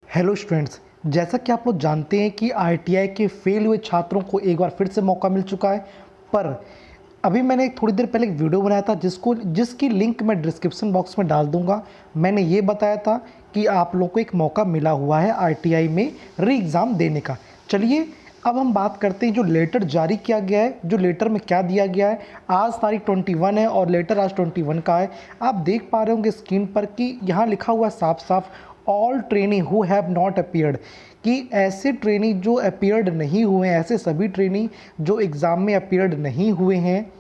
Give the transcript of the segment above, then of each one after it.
Hello students, जैसा कि आप लोग जानते हैं कि आईटीआई के फेल हुए छात्रों को एक बार फिर से मौका मिल चुका है। पर अभी मैंने थोड़ी देर पहले एक वीडियो बनाया था जिसकी लिंक मैं डिस्क्रिप्शन बॉक्स में डाल दूंगा। मैंने ये बताया था कि आप लोगों को एक मौका मिला हुआ है आईटीआई में री एग्ज़ाम देने का। चलिए अब हम बात करते हैं जो लेटर जारी किया गया है, जो लेटर में क्या दिया गया है। आज तारीख 21 है और लेटर आज 21 का है। आप देख पा रहे होंगे स्क्रीन पर कि यहाँ लिखा हुआ है साफ साफ, all trainee who have not appeared, कि ऐसे ट्रेनी जो अपीयर्ड नहीं हुए हैं, ऐसे सभी ट्रेनी जो एग्ज़ाम में अपीयर्ड नहीं हुए हैं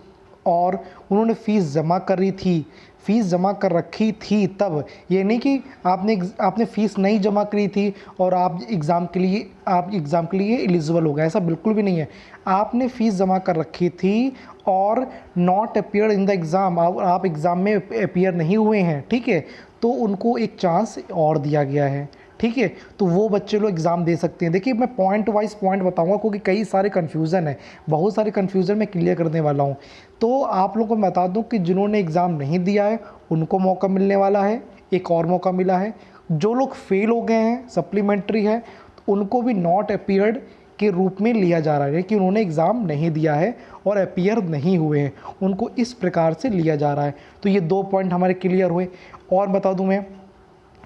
और उन्होंने फ़ीस जमा करी थी, फ़ीस जमा कर रखी थी, तब ये नहीं कि आपने फ़ीस नहीं जमा करी थी और आप एग्ज़ाम के लिए एलिजिबल हो गए, ऐसा बिल्कुल भी नहीं है। आपने फ़ीस जमा कर रखी थी और not appear in the exam, आप एग्ज़ाम में अपीयर नहीं हुए हैं, ठीक है, तो उनको एक चांस और दिया गया है, ठीक है। तो वो बच्चे लोग एग्ज़ाम दे सकते हैं। देखिए मैं पॉइंट वाइज पॉइंट बताऊंगा क्योंकि कई सारे कन्फ्यूज़न है, बहुत सारे कन्फ्यूज़न मैं क्लियर करने वाला हूँ। तो आप लोगों को मैं बता दूं कि जिन्होंने एग्ज़ाम नहीं दिया है उनको मौका मिलने वाला है, एक और मौका मिला है। जो लोग फेल हो गए हैं, सप्लीमेंट्री है, उनको भी नॉट अपीयर्ड के रूप में लिया जा रहा है कि उन्होंने एग्ज़ाम नहीं दिया है और अपीयर नहीं हुए हैं, उनको इस प्रकार से लिया जा रहा है। तो ये 2 पॉइंट हमारे क्लियर हुए। और बता दूं मैं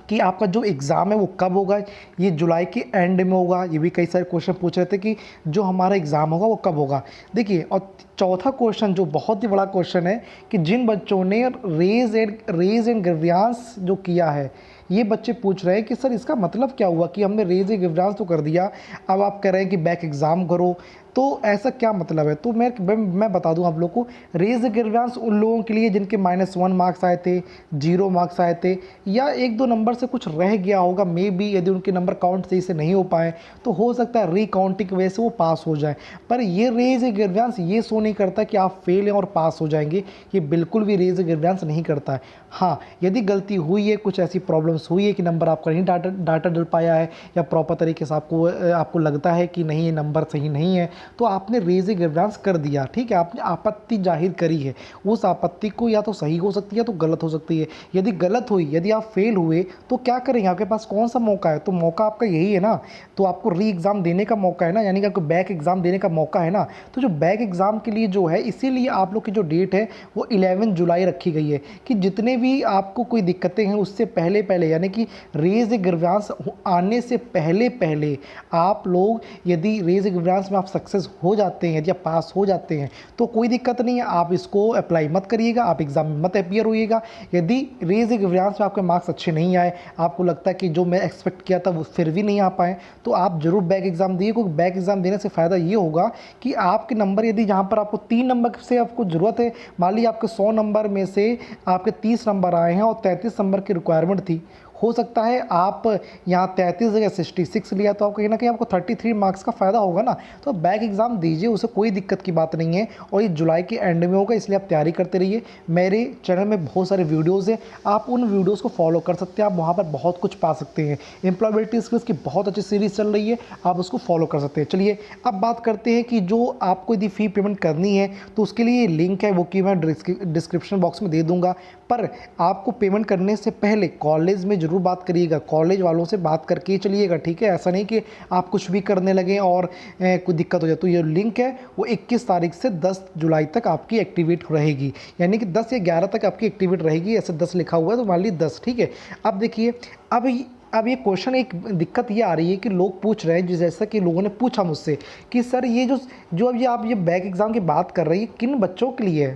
कि आपका जो एग्ज़ाम है वो कब होगा। ये जुलाई के एंड में होगा। ये भी कई सारे क्वेश्चन पूछ रहे थे कि जो हमारा एग्ज़ाम होगा वो कब होगा। देखिए, और चौथा क्वेश्चन जो बहुत ही बड़ा क्वेश्चन है कि जिन बच्चों ने रेज एंड ग्रीवियंस जो किया है, ये बच्चे पूछ रहे हैं कि सर इसका मतलब क्या हुआ कि हमने रेज एंड ग्रीवियंस तो कर दिया, अब आप कह रहे हैं कि बैक एग्ज़ाम करो, तो ऐसा क्या मतलब है। तो मैं बता दूं आप लोगों को, रेज ग्रीवियंस उन लोगों के लिए जिनके -1 मार्क्स आए थे, 0 मार्क्स आए थे, या 1-2 नंबर से कुछ रह गया होगा, मे बी यदि उनके नंबर काउंट सही से नहीं हो पाए तो हो सकता है रीकाउंटिंग की वजह से वो पास हो जाए। पर ये रेज ग्रीवियंस ये शो नहीं करता कि आप फेल हैं और पास हो जाएंगे, ये बिल्कुल भी रेज ग्रीवियंस नहीं करता है। हाँ, यदि गलती हुई है, कुछ ऐसी प्रॉब्लम्स हुई है कि नंबर आपका नहीं डाटा डल पाया है, या प्रॉपर तरीके से आपको लगता है कि नहीं ये नंबर सही नहीं है, तो आपने रेज ग्रीवियंस कर दिया, ठीक है, आपने आपत्ति जाहिर करी है। उस आपत्ति को या तो सही हो सकती है या तो गलत हो सकती है। यदि गलत हुई, यदि आप फेल हुए, तो क्या करेंगे, आपके पास कौन सा मौका है, तो मौका आपका यही है ना, तो आपको री एग्ज़ाम देने का मौका है ना, यानी कि आपको बैक एग्ज़ाम देने का मौका है ना। तो जो बैक एग्ज़ाम के लिए जो है, इसीलिए आप लोग की जो डेट है वो 11 जुलाई रखी गई है कि जितने भी आपको कोई दिक्कतें हैं उससे पहले पहले, यानी कि रेज ग्रीवियंस आने से पहले पहले आप लोग, यदि रेज ग्रीवियंस में आप सक्सेस हो जाते हैं, यदि आप पास हो जाते हैं तो कोई दिक्कत नहीं है, आप इसको अप्लाई मत करिएगा, आप एग्ज़ाम में मत अपीयर होइएगा। यदि रेज ग्रीवियंस में आपके मार्क्स अच्छे नहीं आए, आपको लगता है कि जो मैं एक्सपेक्ट किया था वो फिर भी नहीं आ पाए, तो आप ज़रूर बैक एग्ज़ाम दिए, क्योंकि बैक एग्ज़ाम देने से फ़ायदा ये होगा कि आपके नंबर, यदि जहाँ पर आपको 3 नंबर से आपको ज़रूरत है, मान लीजिए आपके 100 नंबर में से आपके 30 नंबर आए हैं और 33 नंबर की रिक्वायरमेंट थी, हो सकता है आप यहाँ 33 जगह 66 लिया, तो आप कहीं ना कहीं आपको 33 मार्क्स का फ़ायदा होगा ना। तो बैक एग्ज़ाम दीजिए, उसे कोई दिक्कत की बात नहीं है, और ये जुलाई के एंड में होगा, इसलिए आप तैयारी करते रहिए। मेरे चैनल में बहुत सारे वीडियोज़ हैं, आप उन वीडियोज़ को फॉलो कर सकते हैं, आप वहाँ पर बहुत कुछ पा सकते हैं। एम्प्लॉयबिलिटी स्किल्स की बहुत अच्छी सीरीज़ चल रही है, आप उसको फॉलो कर सकते हैं। चलिए अब बात करते हैं कि जो आपको यदि फ़ी पेमेंट करनी है तो उसके लिए लिंक है वो कि मैं डिस्क्रिप्शन बॉक्स में दे दूँगा। पर आपको पेमेंट करने से पहले कॉलेज में ज़रूर बात करिएगा, कॉलेज वालों से बात करके चलिएगा, ठीक है। ऐसा नहीं कि आप कुछ भी करने लगें और कोई दिक्कत हो जाए। तो ये लिंक है वो 21 तारीख से 10 जुलाई तक आपकी एक्टिवेट रहेगी, यानी कि 10 या 11 तक आपकी एक्टिवेट रहेगी। ऐसे 10 लिखा हुआ है तो मान लीजिए 10, ठीक है। अब देखिए, अब ये क्वेश्चन, एक दिक्कत ये आ रही है कि लोग पूछ रहे हैं, जैसा कि लोगों ने पूछा मुझसे कि सर ये जो अब ये आप ये बैक एग्ज़ाम की बात कर रही है किन बच्चों के लिए है।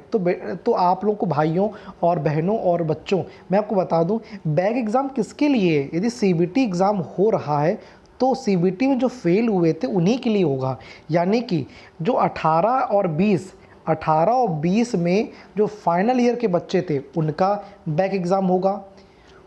तो आप लोगों को, भाइयों और बहनों और बच्चों, मैं आपको बता दूं बैक एग्ज़ाम किसके लिए है। यदि सीबीटी एग्ज़ाम हो रहा है तो सीबीटी में जो फेल हुए थे उन्हीं के लिए होगा, यानी कि जो 18 और 20 में जो फाइनल ईयर के बच्चे थे उनका बैक एग्ज़ाम होगा।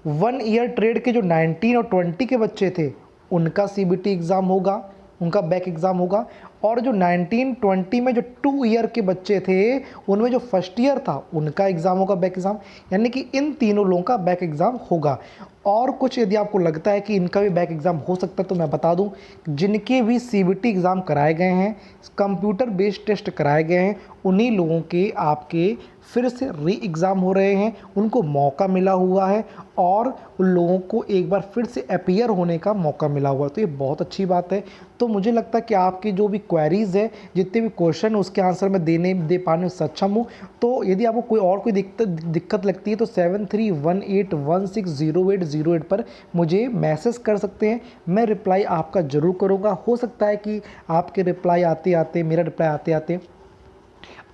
1 ईयर ट्रेड के जो 19 और 20 के बच्चे थे उनका सीबीटी एग्ज़ाम होगा, उनका बैक एग्ज़ाम होगा। और जो 1920 में जो 2 ईयर के बच्चे थे उनमें जो फर्स्ट ईयर था उनका एग्ज़ाम होगा बैक एग्ज़ाम, यानी कि इन तीनों लोगों का बैक एग्ज़ाम होगा। और कुछ यदि आपको लगता है कि इनका भी बैक एग्ज़ाम हो सकता है तो मैं बता दूं, जिनके भी सीबीटी एग्ज़ाम कराए गए हैं, कंप्यूटर बेस्ड टेस्ट कराए गए हैं, उन्हीं लोगों के आपके फिर से री एग्ज़ाम हो रहे हैं, उनको मौका मिला हुआ है और उन लोगों को एक बार फिर से अपीयर होने का मौका मिला हुआ है। तो ये बहुत अच्छी बात है। तो मुझे लगता है कि आपकी जो भी क्वेरीज़ है, जितने भी क्वेश्चन उसके आंसर मैं दे पाने में सक्षम हूँ। तो यदि आपको कोई दिक्कत लगती है तो 7318160808 पर मुझे मैसेज कर सकते हैं, मैं रिप्लाई आपका ज़रूर करूँगा। हो सकता है कि आपके रिप्लाई आते आते, मेरा रिप्लाई आते आते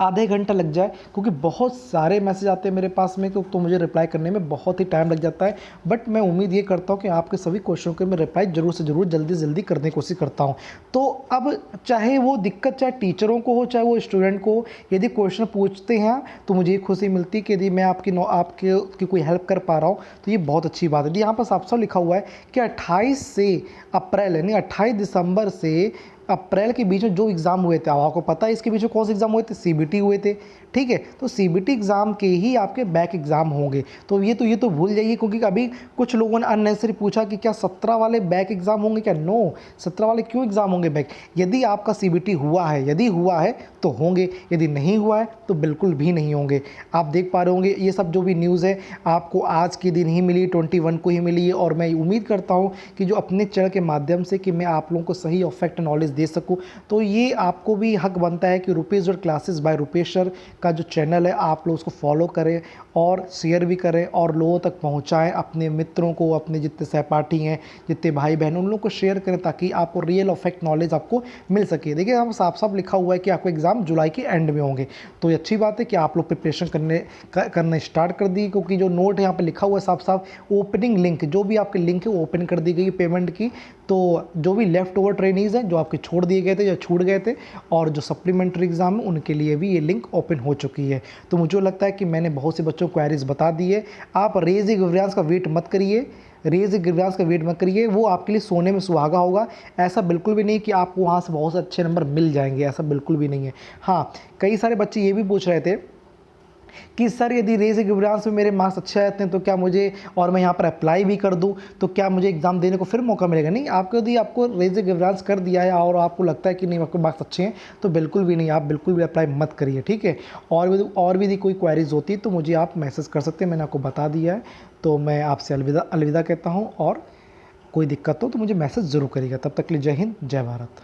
आधे घंटा लग जाए, क्योंकि बहुत सारे मैसेज आते हैं मेरे पास में, तो मुझे रिप्लाई करने में बहुत ही टाइम लग जाता है। बट मैं उम्मीद ये करता हूँ कि आपके सभी क्वेश्चनों के मैं रिप्लाई ज़रूर से ज़रूर जल्दी से जल्दी करने की कोशिश करता हूँ। तो अब चाहे वो दिक्कत चाहे टीचरों को हो चाहे वो स्टूडेंट को हो, यदि क्वेश्चन पूछते हैं तो मुझे ये खुशी मिलती है कि यदि मैं आपकी कोई हेल्प कर पा रहा हूँ तो ये बहुत अच्छी बात है। यदि यहाँ पर साफ साफ लिखा हुआ है कि 28 से अप्रैल यानी 28 दिसंबर से अप्रैल के बीच में जो एग्ज़ाम हुए थे, अब आपको पता है इसके बीच में कौन से एग्ज़ाम हुए थे, सीबीटी हुए थे, ठीक है। तो सीबीटी एग्ज़ाम के ही आपके बैक एग्ज़ाम होंगे। तो ये तो भूल जाइए, क्योंकि अभी कुछ लोगों ने अननेसेसरी पूछा कि क्या 17 वाले बैक एग्ज़ाम होंगे क्या। नो, 17 वाले क्यों एग्ज़ाम होंगे बैक। यदि आपका सीबीटी हुआ है, यदि हुआ है तो होंगे, यदि नहीं हुआ है तो बिल्कुल भी नहीं होंगे। आप देख पा रहे होंगे ये सब जो भी न्यूज़ है आपको आज के दिन ही मिली, 21 को ही मिली है। और मैं उम्मीद करता हूँ कि जो अपने चैनल के माध्यम से कि मैं आप लोगों को सही और फैक्ट नॉलेज दे सकूँ, तो ये आपको भी हक बनता है कि Rupesh classes bye Rupesh sir का जो चैनल है आप लोग उसको फॉलो करें और शेयर भी करें और लोगों तक पहुंचाएं, अपने मित्रों को, अपने जितने सहपाठी हैं, जितने भाई बहन, उन लोगों को शेयर करें ताकि आपको रियल और फैक्ट नॉलेज आपको मिल सके। देखिए यहाँ साफ साफ लिखा हुआ है कि आपको एग्ज़ाम जुलाई के एंड में होंगे। तो ये अच्छी बात है कि आप लोग प्रिपरेशन करने स्टार्ट कर दी, क्योंकि जो नोट यहाँ पर लिखा हुआ है साफ साफ ओपनिंग लिंक, जो भी आपके लिंक है वो ओपन कर दी गई पेमेंट की। तो जो भी लेफ़्ट ओवर ट्रेनीज़ हैं जो आपके छोड़ दिए गए थे या छूट गए थे और जो सप्लीमेंट्री एग्ज़ाम है उनके लिए भी ये लिंक ओपन हो चुकी है। तो मुझे लगता है कि मैंने बहुत से बच्चों को क्वेरीज बता दी है। आप रेज ए ग्रीवेंस का वेट मत करिए, रेज ए ग्रीवेंस का वेट मत करिए, वो आपके लिए सोने में सुहागा होगा। ऐसा बिल्कुल भी नहीं कि आपको वहाँ से बहुत अच्छे नंबर मिल जाएंगे, ऐसा बिल्कुल भी नहीं है। हाँ, कई सारे बच्चे ये भी पूछ रहे थे कि सर यदि रेज एग्जाम्स में मेरे मार्क्स अच्छे आते हैं तो क्या मुझे, और मैं यहाँ पर अप्लाई भी कर दूँ तो क्या मुझे एग्ज़ाम देने को फिर मौका मिलेगा। नहीं, आपको यदि आपको रेज एग्जाम्स कर दिया है और आपको लगता है कि नहीं आपके मार्क्स अच्छे हैं तो बिल्कुल भी नहीं, आप बिल्कुल भी अप्लाई मत करिए, ठीक है। और भी यदि कोई क्वेरीज होती है तो मुझे आप मैसेज कर सकते हैं, मैंने आपको बता दिया है। तो मैं आपसे अलविदा कहता हूँ, और कोई दिक्कत हो तो मुझे मैसेज ज़रूर करिएगा। तब तक के लिए जय हिंद, जय भारत।